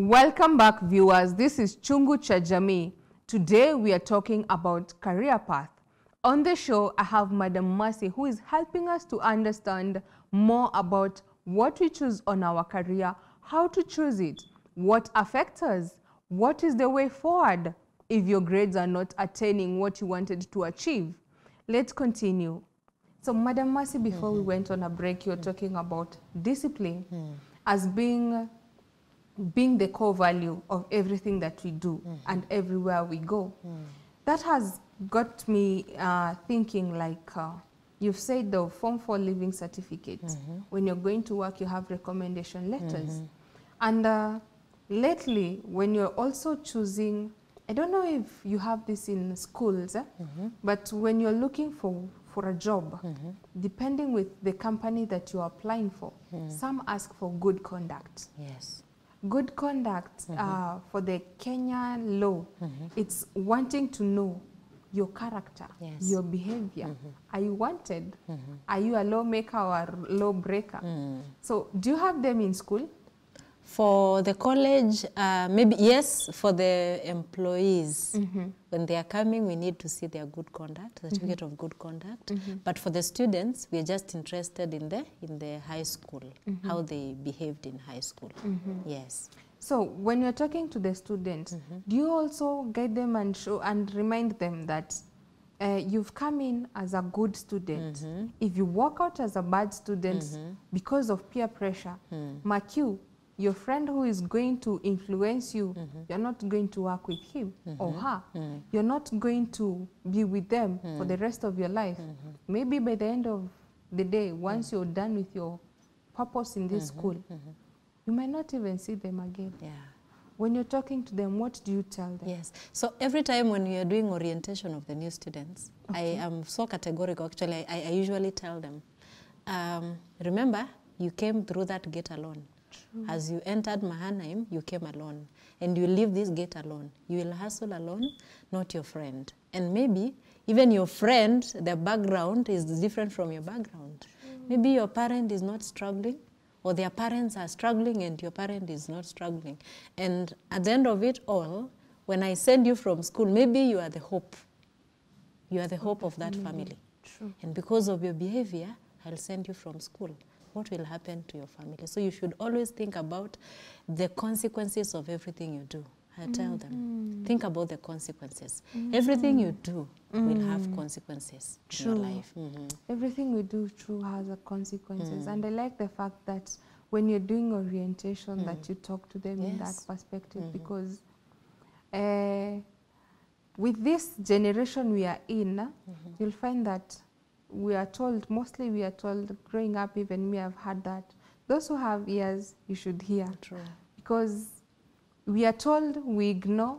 Welcome back, viewers. This is Chungu cha Jamii. Today we are talking about career path. On the show, I have Madam Mercy, who is helping us to understand more about what we choose on our career, how to choose it, what affects us, what is the way forward if your grades are not attaining what you wanted to achieve. Let's continue. So, Madam Mercy, before we went on a break, you're talking about discipline as being the core value of everything that we do and everywhere we go. That has got me thinking, like you've said, the Form 4 Living Certificate. When you're going to work, you have recommendation letters. And lately, when you're also choosing, I don't know if you have this in schools, but when you're looking for a job, depending with the company that you're applying for, some ask for good conduct. Yes. Good conduct for the Kenya law, it's wanting to know your character, your behavior. Are you wanted? Are you a lawmaker or a lawbreaker? So do you have them in school? For the college, maybe yes. For the employees, when they are coming, we need to see their good conduct, certificate of good conduct. But for the students, we are just interested in the high school, how they behaved in high school. Yes. So when you're talking to the students, do you also guide them and show and remind them that you've come in as a good student? If you walk out as a bad student because of peer pressure, mark you, your friend who is going to influence you, you're not going to work with him or her. You're not going to be with them for the rest of your life. Maybe by the end of the day, once you're done with your purpose in this school, you might not even see them again. Yeah. When you're talking to them, what do you tell them? Yes. So every time when we are doing orientation of the new students, I am so categorical. Actually, I usually tell them, remember, you came through that gate alone. As you entered Mahanaim, you came alone. And you leave this gate alone. You will hustle alone, not your friend. And maybe even your friend, their background is different from your background. Maybe your parent is not struggling, or their parents are struggling and your parent is not struggling. And at the end of it all, when I send you from school, maybe you are the hope. You are the hope of that family. True. And because of your behavior, I'll send you from school. What will happen to your family? So you should always think about the consequences of everything you do. I tell them, think about the consequences. Everything you do will have consequences in your life. Everything we do has a consequences. And I like the fact that when you're doing orientation, that you talk to them in that perspective, because with this generation we are in, you'll find that mostly we are told, growing up, even me, I've had that. Those who have ears, you should hear. True. Because we are told, we ignore,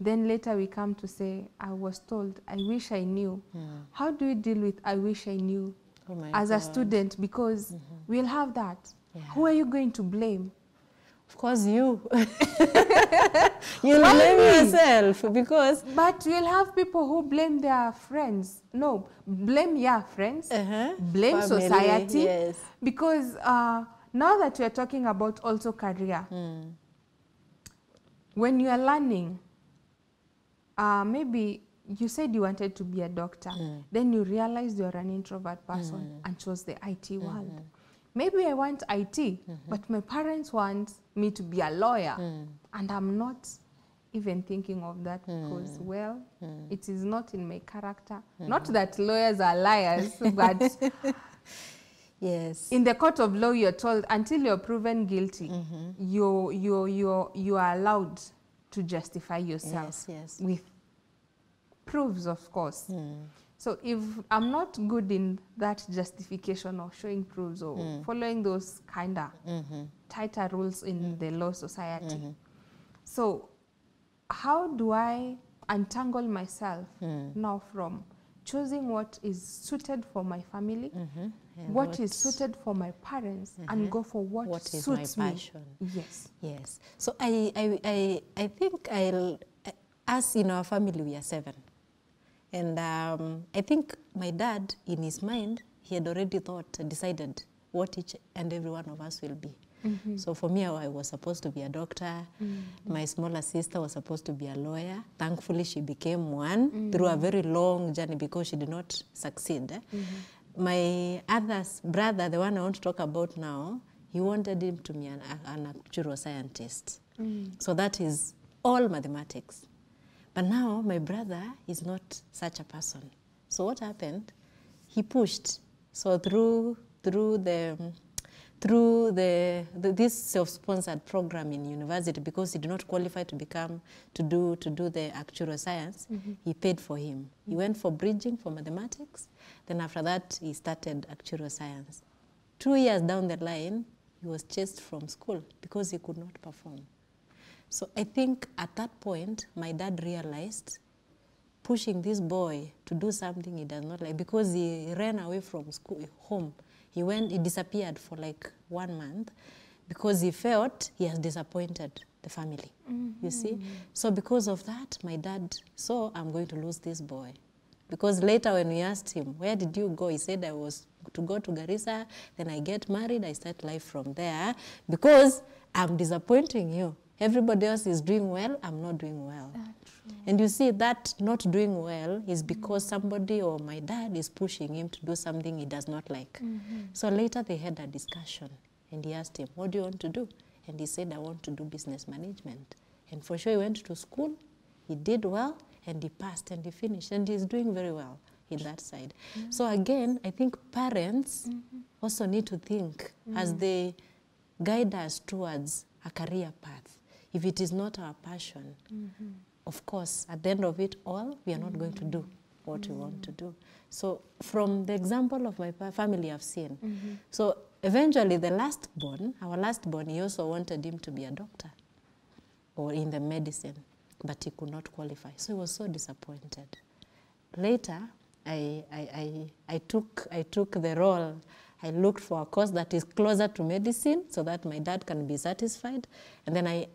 then later we come to say, I was told, I wish I knew. How do we deal with I wish I knew as a student? Because we'll have that. Yeah. Who are you going to blame? Of course, you. You'll blame yourself because... But you'll have people who blame their friends. No, blame your friends, blame family, society. Yes. Because now that we are talking about also career, when you are learning, maybe you said you wanted to be a doctor, then you realized you're an introvert person and chose the IT world. Maybe I want IT, but my parents want me to be a lawyer, and I'm not even thinking of that because, well, it is not in my character. Not that lawyers are liars, but yes, in the court of law, you're told until you're proven guilty, you are allowed to justify yourself with proofs, of course. So if I'm not good in that justification or showing proofs or following those kind of tighter rules in the law society, so how do I untangle myself now from choosing what is suited for my family, what is suited for my parents, and go for what suits my passion. Me? Yes. Yes. So I think us in our family, we are 7. And I think my dad, in his mind, he had already decided what each and every one of us will be. So for me, I was supposed to be a doctor. My smaller sister was supposed to be a lawyer. Thankfully, she became one through a very long journey because she did not succeed. My other brother, the one I want to talk about now, he wanted him to be an actual scientist. So that is all mathematics. But now my brother is not such a person. So what happened? He pushed. So through this self-sponsored program in university, because he did not qualify to do the actual science, he paid for him. He went for bridging for mathematics. Then after that, he started actual science. 2 years down the line, he was chased from school because he could not perform. So I think at that point, my dad realized pushing this boy to do something he does not like, because he ran away from school, home. He disappeared for like 1 month because he felt he has disappointed the family, you see? So because of that, my dad saw, I'm going to lose this boy. Because later when we asked him, where did you go? He said, I was to go to Garissa, then I get married, I start life from there, because I'm disappointing you. Everybody else is doing well, I'm not doing well. And you see, that not doing well is because somebody or my dad is pushing him to do something he does not like. So later they had a discussion, and he asked him, what do you want to do? And he said, I want to do business management. And for sure he went to school, he did well, and he passed, and he finished, and he's doing very well in that side. So again, I think parents also need to think as they guide us towards a career path. If it is not our passion, of course, at the end of it all, we are not going to do what we want to do. So from the example of my family I've seen, so eventually the our last born, he also wanted him to be a doctor or in the medicine, but he could not qualify. So he was so disappointed. Later, I took the role. I looked for a course that is closer to medicine so that my dad can be satisfied. And then I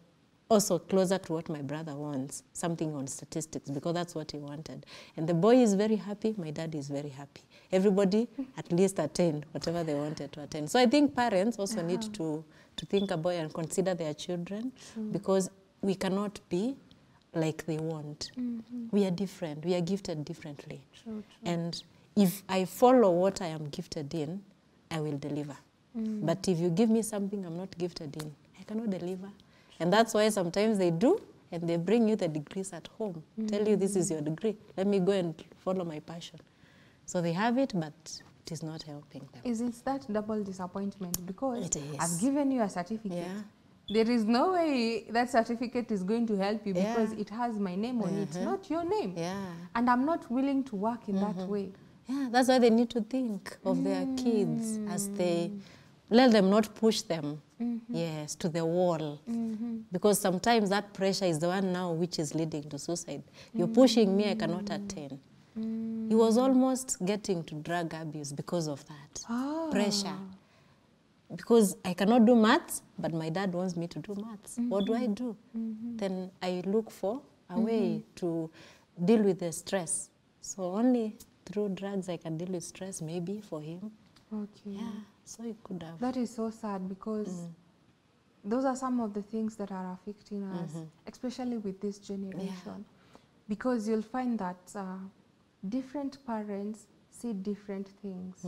also closer to what my brother wants, something on statistics, because that's what he wanted. And the boy is very happy, my dad is very happy. Everybody at least attained whatever they wanted to attain. So I think parents also need to think about and consider their children, because we cannot be like they want. We are different, we are gifted differently. And if I follow what I am gifted in, I will deliver. But if you give me something I'm not gifted in, I cannot deliver. And that's why sometimes they do, and they bring you the degrees at home. Tell you this is your degree. Let me go and follow my passion. So they have it, but it is not helping them. Isn't that double disappointment? Because it is. I've given you a certificate. Yeah. There is no way that certificate is going to help you because it has my name on it, not your name. Yeah. And I'm not willing to work in that way. Yeah, that's why they need to think of their kids as they let them not push them, yes, to the wall. Because sometimes that pressure is the one now which is leading to suicide. You're pushing me, I cannot attain. He was almost getting to drug abuse because of that pressure. Because I cannot do maths, but my dad wants me to do maths. What do I do? Then I look for a way to deal with the stress. So only through drugs I can deal with stress, maybe, for him. Okay. Yeah, so it could have. That is so sad, because those are some of the things that are affecting us, especially with this generation. Because you'll find that different parents see different things.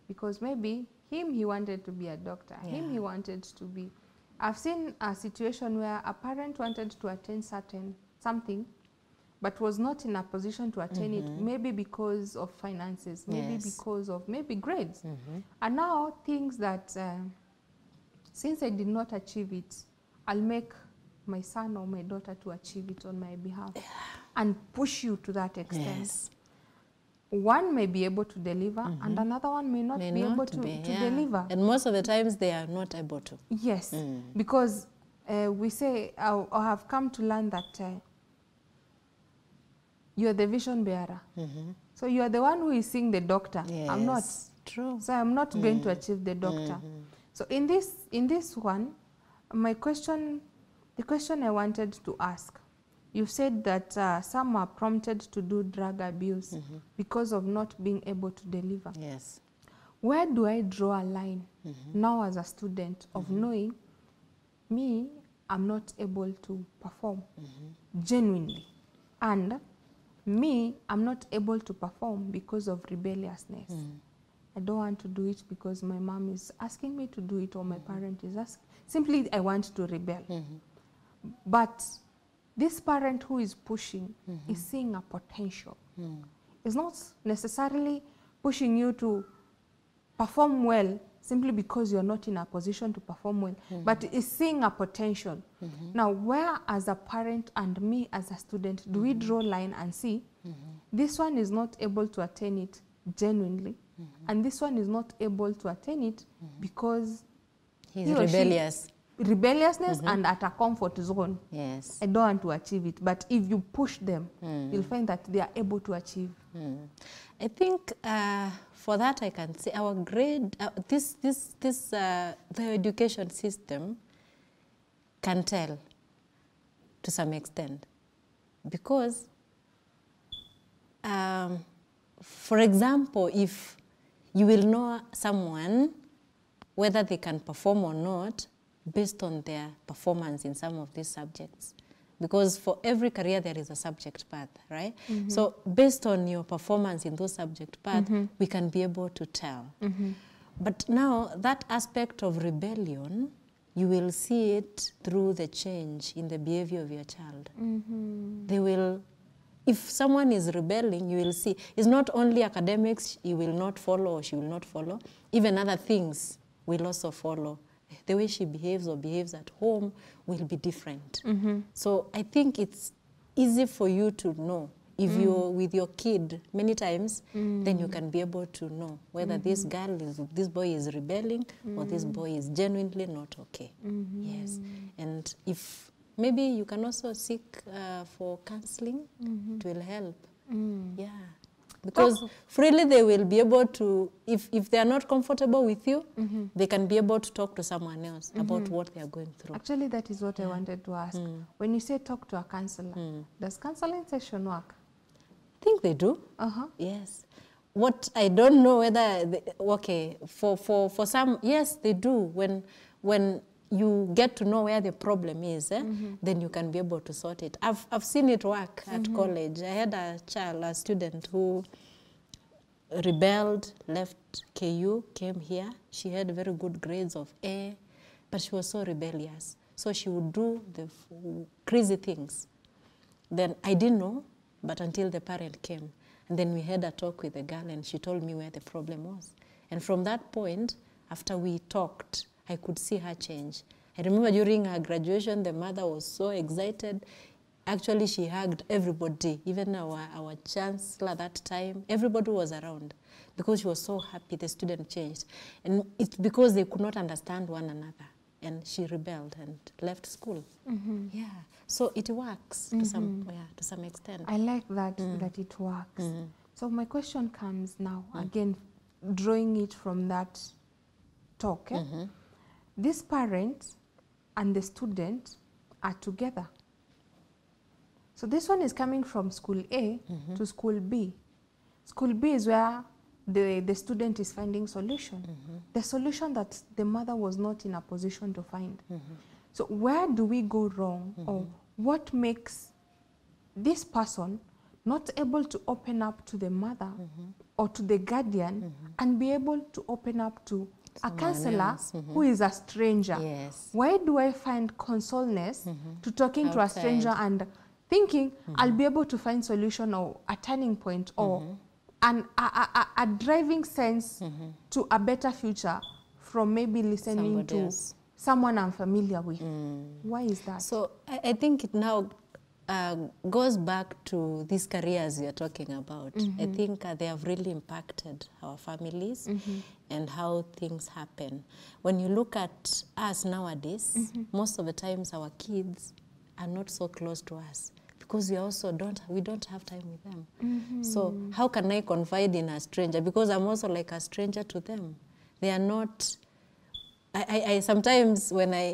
Because maybe he wanted to be a doctor. He wanted to be. I've seen a situation where a parent wanted to attain something, but was not in a position to attain it, maybe because of finances, maybe because of grades. And now thinks that since I did not achieve it, I'll make my son or my daughter to achieve it on my behalf, and push you to that extent. One may be able to deliver, and another one may not be able to deliver. And most of the times they are not able to. Yes, because we say, I have come to learn that you're the vision bearer. So you are the one who is seeing the doctor. I'm not. True. So I'm not going to achieve the doctor. So in this one, the question I wanted to ask, you said that some are prompted to do drug abuse because of not being able to deliver. Yes. where do I draw a line now as a student of knowing me, I'm not able to perform genuinely, and me, I'm not able to perform because of rebelliousness. I don't want to do it because my mom is asking me to do it or my parent is asking. Simply, I want to rebel. But this parent who is pushing is seeing a potential. It's not necessarily pushing you to perform well simply because you're not in a position to perform well, but is seeing a potential. Now, where as a parent and me as a student, do we draw a line and see this one is not able to attain it genuinely, and this one is not able to attain it because he's rebellious. Rebelliousness and at a comfort zone. Yes. I don't want to achieve it. But if you push them, you'll find that they are able to achieve. I think for that I can say our grade, the education system can tell to some extent. Because, for example, if you will know someone, whether they can perform or not, based on their performance in some of these subjects. Because for every career there is a subject path, right? So based on your performance in those subject paths, we can be able to tell. But now that aspect of rebellion, you will see it through the change in the behavior of your child. They will, if someone is rebelling, you will see, it's not only academics he will not follow or she will not follow, even other things will also follow. The way she behaves or behaves at home will be different. So I think it's easy for you to know. If you're with your kid many times, then you can be able to know whether this boy is rebelling or this boy is genuinely not okay. Yes. And if maybe you can also seek for counseling, it will help. Yeah. Because freely they will be able to, if they are not comfortable with you, they can be able to talk to someone else about what they are going through. Actually, that is what I wanted to ask. When you say talk to a counselor, does counseling session work? I think they do. Yes. What I don't know whether, for some, yes, they do. When you get to know where the problem is, then you can be able to sort it. I've seen it work at college. I had a student who rebelled, left KU, came here. She had very good grades of A, but she was so rebellious. So she would do the crazy things. Then I didn't know, but until the parent came. And then we had a talk with the girl, and she told me where the problem was. And from that point, after we talked, I could see her change. I remember during her graduation, the mother was so excited. Actually, she hugged everybody, even our chancellor that time. Everybody was around because she was so happy the student changed. And it's because they could not understand one another. And she rebelled and left school. Yeah, so it works to some extent. I like that, that it works. So my question comes now, again, drawing it from that talk. This parent and the student are together. So this one is coming from school A to school B. School B is where the student is finding solution. The solution that the mother was not in a position to find. So where do we go wrong, or what makes this person not able to open up to the mother or to the guardian and be able to open up to a counselor who is a stranger? Yes. Why do I find consoleness to talking to a stranger and thinking I'll be able to find solution or a turning point or a driving sense to a better future from maybe listening to someone I'm familiar with? Why is that? So I think it now goes back to these careers we are talking about. I think they have really impacted our families and how things happen. When you look at us nowadays, most of the times our kids are not so close to us because we also don't have time with them. So how can I confide in a stranger? Because I'm also like a stranger to them. They are not. I sometimes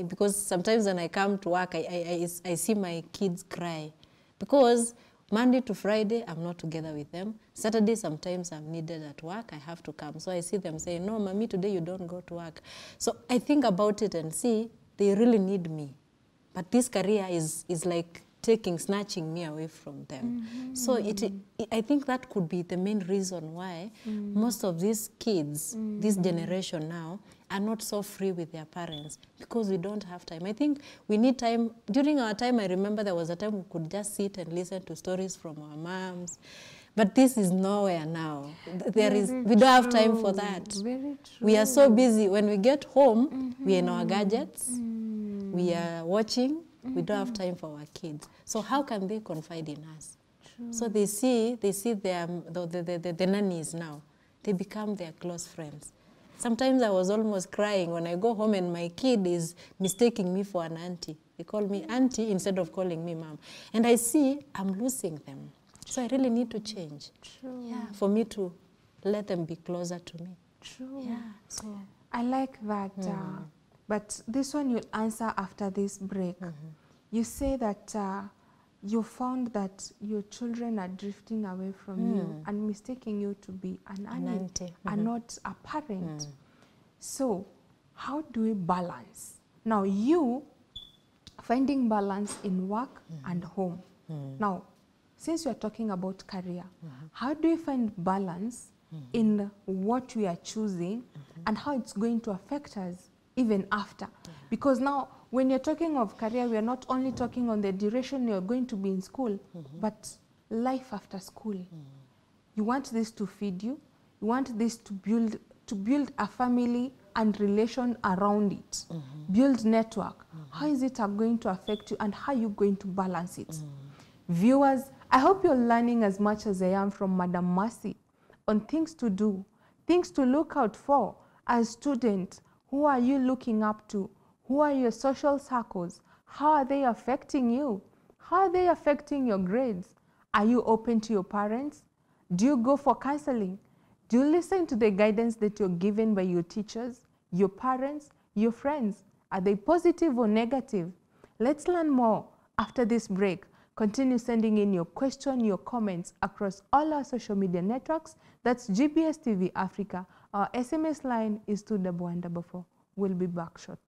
because sometimes when I come to work, I see my kids cry because Monday to Friday, I'm not together with them. Saturday, sometimes I'm needed at work. I have to come. So I see them saying, no, mommy, today you don't go to work. So I think about it and see, they really need me. But this career is like snatching me away from them. So I think that could be the main reason why most of these kids, this generation now, are not so free with their parents, because we don't have time. I think we need time. During our time, I remember there was a time we could just sit and listen to stories from our moms. But this is nowhere now. We don't have time for that. Very true. We are so busy. When we get home, we are in our gadgets. We are watching. We don't have time for our kids. So how can they confide in us? True. So they see the nannies now. They become their close friends. Sometimes I was almost crying when I go home and my kid is mistaking me for an auntie. They call me auntie instead of calling me mom. And I see I'm losing them. So I really need to change. True. Yeah, for me to let them be closer to me. True. Yeah. So I like that. But this one you'll answer after this break. You say that you found that your children are drifting away from you and mistaking you to be an auntie and not a parent. So how do we balance? Now you finding balance in work and home. Now, since you're talking about career, how do you find balance in what we are choosing and how it's going to affect us even after? Because now, when you're talking of career, we are not only talking on the duration you're going to be in school, but life after school. You want this to feed you. You want this to build a family and relation around it. Build network. How is it going to affect you and how are you going to balance it? Viewers, I hope you're learning as much as I am from Madam Mercy on things to do, things to look out for as students. Who are you looking up to? Who are your social circles? How are they affecting you? How are they affecting your grades? Are you open to your parents? Do you go for counseling? Do you listen to the guidance that you're given by your teachers, your parents, your friends? Are they positive or negative? Let's learn more after this break. Continue sending in your question, your comments across all our social media networks. That's GBS TV Africa. Our SMS line is 21144. We'll be back shortly.